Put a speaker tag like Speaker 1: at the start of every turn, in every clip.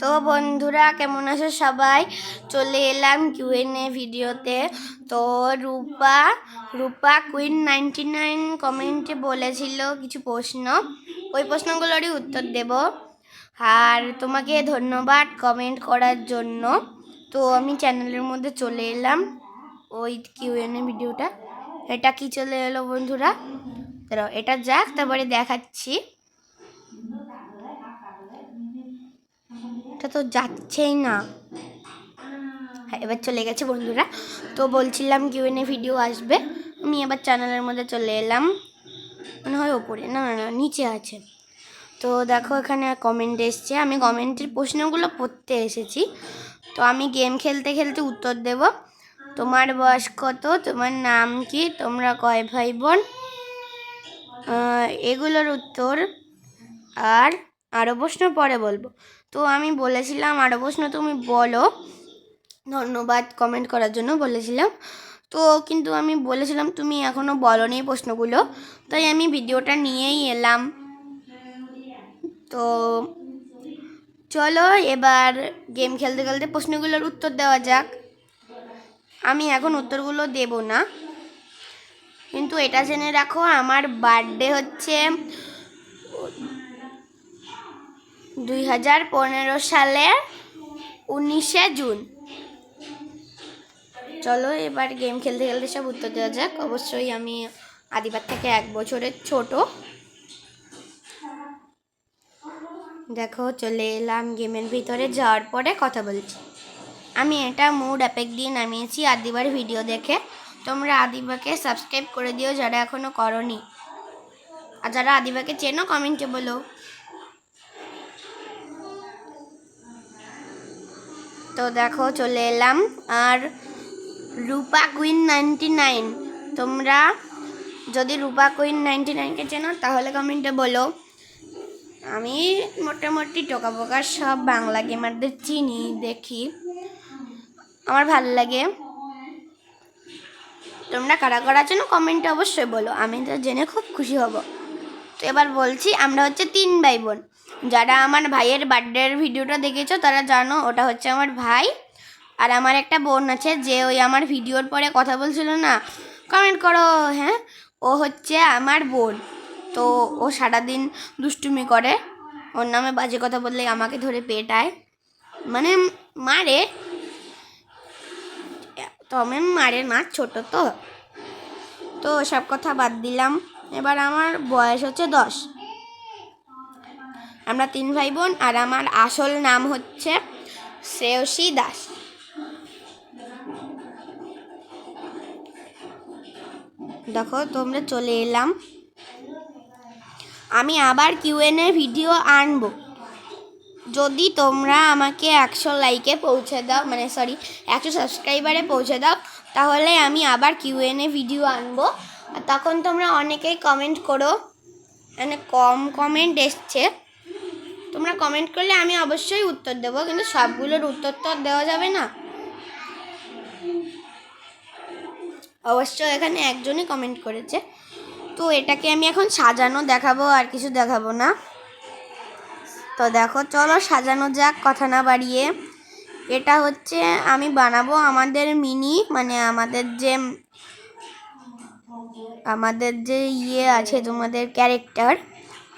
Speaker 1: তো বন্ধুরা কেমন আছো সবাই? চলে এলাম কিউএনএ ভিডিওতে। তো রূপা কুইন 99 কমেন্টে বলেছিল কিছু প্রশ্ন, ওই প্রশ্নগুলোরই উত্তর দেব। আর তোমাকে ধন্যবাদ কমেন্ট করার জন্য। তো আমি চ্যানেলের মধ্যে চলে এলাম, ওই কিউএনএ ভিডিওটা। এটা কি চলে এলো বন্ধুরা, এটা যাক, তারপরে দেখাচ্ছি। এটা তো যাচ্ছেই না। হ্যাঁ, এবার চলে গেছে বন্ধুরা। তো বলছিলাম কিউএনএ ভিডিও আসবে, আমি এবার চ্যানেলের মধ্যে চলে এলাম। মনে হয় ওপরে, না না না নিচে আছে। তো দেখো এখানে কমেন্ট এসছে, আমি কমেন্টের প্রশ্নগুলো পড়তে এসেছি। তো আমি গেম খেলতে খেলতে উত্তর দেব। তোমার বয়স কত, তোমার নাম কি, তোমরা কয় ভাই বোন, এগুলোর উত্তর। আর আরও প্রশ্ন পরে বলবো। তো আমি বলেছিলাম আরও প্রশ্ন তুমি বলো, ধন্যবাদ কমেন্ট করার জন্য বলেছিলাম। তো কিন্তু আমি বলেছিলাম তুমি এখনও বলোনি প্রশ্নগুলো, তাই আমি ভিডিওটা নিয়েই এলাম। তো চলো এবার গেম খেলতে খেলতে প্রশ্নগুলোর উত্তর দেওয়া যাক। আমি এখন উত্তরগুলো দেব না, কিন্তু এটা জেনে রাখো আমার বার্থডে হচ্ছে 2015 সালের 19শে জুন। চলো এবার গেম খেলতে খেলতে সব উত্তর দেওয়া যাক। অবশ্যই আমি আদিবার থেকে 1 বছরের ছোট। দেখো চলে এলাম গেমের ভিতরে, যাওয়ার পরে কথা বলছি। আমি এটা মুড অ্যাপেক দিয়ে নামিয়েছি আদিবার ভিডিও দেখে। তোমরা আদিবাকে সাবস্ক্রাইব করে দিও যারা এখনও করনি, আর যারা আদিবাকে চেনো কমেন্টে বলো। তো দেখো চলে এলাম। আর রূপা কুইন 99, তোমরা যদি রূপা কুইন 99কে চেনো তাহলে কমেন্টে বলো। আমি মোটামুটি টোকাবোকার সব বাংলা গেমারদের চিনি, দেখি, আমার ভালো লাগে। তোমরা কারা কারা চেনো কমেন্টে অবশ্যই বলো, আমি তো জেনে খুব খুশি হব। তো এবার বলছি, আমরা হচ্ছে 3 ভাই বোন। যারা আমার ভাইয়ের বার্থডের ভিডিওটা দেখেছো তারা জানো ওটা হচ্ছে আমার ভাই। আর আমার একটা বোন আছে যে ওই আমার ভিডিওর পরে কথা বলছিল না, কমেন্ট করো, হ্যাঁ, ও হচ্ছে আমার বোন। তো ও সারাদিন দুষ্টুমি করে, ওর নামে বাজে কথা বললে আমাকে ধরে পেটায়, মানে মারে। তবে মারে না, ছোট তো সব কথা বাদ দিলাম। এবার আমার বয়স হচ্ছে 10। আমরা 3 ভাই বোন, আর আমার আসল নাম হচ্ছে শ্রেয়সী দাস। দেখো তোমরা চলে এলাম। আমি আবার কিউএনএ ভিডিও আনবো যদি তোমরা আমাকে 100 লাইকে পৌঁছে দাও, 100 সাবস্ক্রাইবারে পৌঁছে দাও, তাহলে আমি আবার কিউএনএ ভিডিও আনবো। আর তখন তোমরা অনেকেই কমেন্ট করো, মানে কম কমেন্ট এসছে, তোমরা কমেন্ট করলে আমি অবশ্যই উত্তর দেবো, কিন্তু সবগুলোর উত্তর তো দেওয়া যাবে না। অবশ্য এখানে একজনই কমেন্ট করেছে। তো এটাকে আমি এখন সাজানো দেখাবো, আর কিছু দেখাবো না। তো দেখো চলো সাজানো যাক কথা না বাড়িয়ে। এটা হচ্ছে আমি বানাবো আমাদের মিনি, আমাদের যে ইয়ে আছে, তোমাদের ক্যারেক্টার,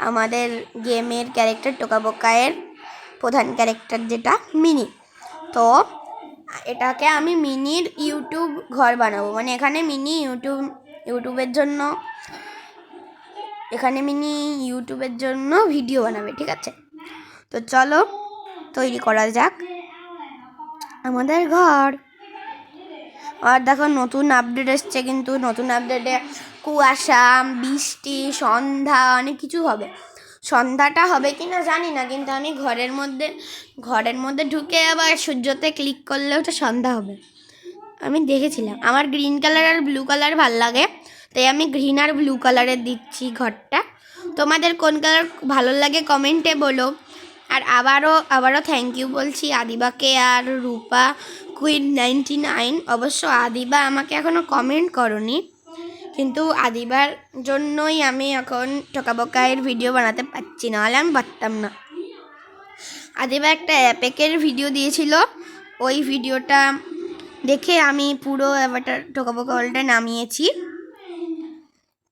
Speaker 1: আমাদের গেমের ক্যারেক্টার টোকাবোকায়ের প্রধান ক্যারেক্টার যেটা মিনি। তো এটাকে আমি মিনির ইউটিউব ঘর বানাবো, এখানে মিনি ইউটিউবের জন্য ভিডিও বানাবে, ঠিক আছে? তো চলো তৈরি করা যাক আমাদের ঘর। আর দেখো নতুন আপডেট এসছে, কিন্তু নতুন আপডেটে কুয়াশা, বৃষ্টি, সন্ধ্যা, অনেক কিছু হবে। সন্ধ্যাটা হবে কি না জানি না, কিন্তু আমি ঘরের মধ্যে ঢুকে আবার সূর্যতে ক্লিক করলে ওটা সন্ধ্যা হবে। আমি দেখেছিলাম, আমার গ্রিন কালার আর ব্লু কালার ভাল লাগে, তাই আমি গ্রিন আর ব্লু কালারের দিচ্ছি ঘরটা। তোমাদের কোন কালার ভালো লাগে কমেন্টে বলো। আর আবারও থ্যাংক ইউ বলছি আদিবাকে আর রূপা কুইন 99। অবশ্য আদিবা আমাকে এখনও কমেন্ট করনি, কিন্তু আদিবার জন্যই আমি এখন টোকাবোকায়ের ভিডিও বানাতে পারছি, নাহলে আমি পারতাম না। আদিবা একটা অ্যাপেকের ভিডিও দিয়েছিল, ওই ভিডিওটা দেখে আমি পুরো অ্যাভাটার টোকাবোকা ওয়ার্ল্ডটা নামিয়েছি।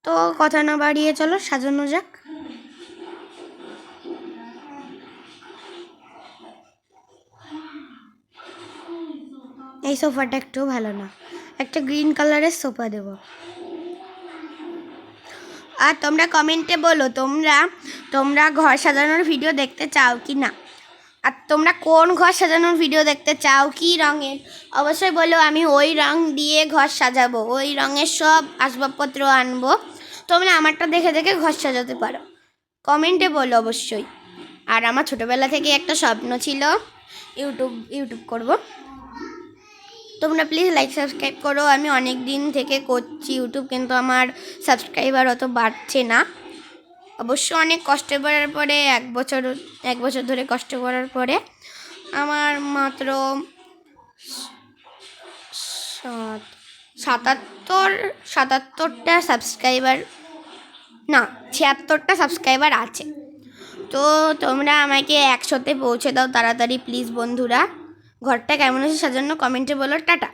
Speaker 1: তো কথা না বাড়িয়ে চলো সাজানো যাক। এই সোফাটা একটু ভালো না, একটা গ্রিন কালারের সোফা দেব। আর তোমরা কমেন্টে বলো তোমরা ঘর সাজানোর ভিডিও দেখতে চাও কি না, আর তোমরা কোন ঘর সাজানোর ভিডিও দেখতে চাও, কি রঙের, অবশ্যই বলো। আমি ওই রং দিয়ে ঘর সাজাবো, ওই রঙের সব আসবাবপত্র আনবো। তোমরা আমারটা দেখে দেখে ঘর সাজাতে পারো, কমেন্টে বলো অবশ্যই। আর আমার ছোটোবেলা থেকে একটা স্বপ্ন ছিল ইউটিউব করব। তোমরা প্লিজ লাইক সাবস্ক্রাইব করো। আমি অনেক দিন থেকে করছি ইউটিউব, কিন্তু আমার সাবস্ক্রাইবার অত বাড়ছে না। অবশ্য অনেক কষ্ট করার পরে এক বছর ধরে কষ্ট করার পরে আমার মাত্র 77টা সাবস্ক্রাইবার, না 76টা সাবস্ক্রাইবার আছে। তো তোমরা আমাকে 100তে পৌঁছে দাও তাড়াতাড়ি প্লিজ বন্ধুরা। ঘরটা কেমন আছে সাজানো কমেন্টে বলো। টাটা।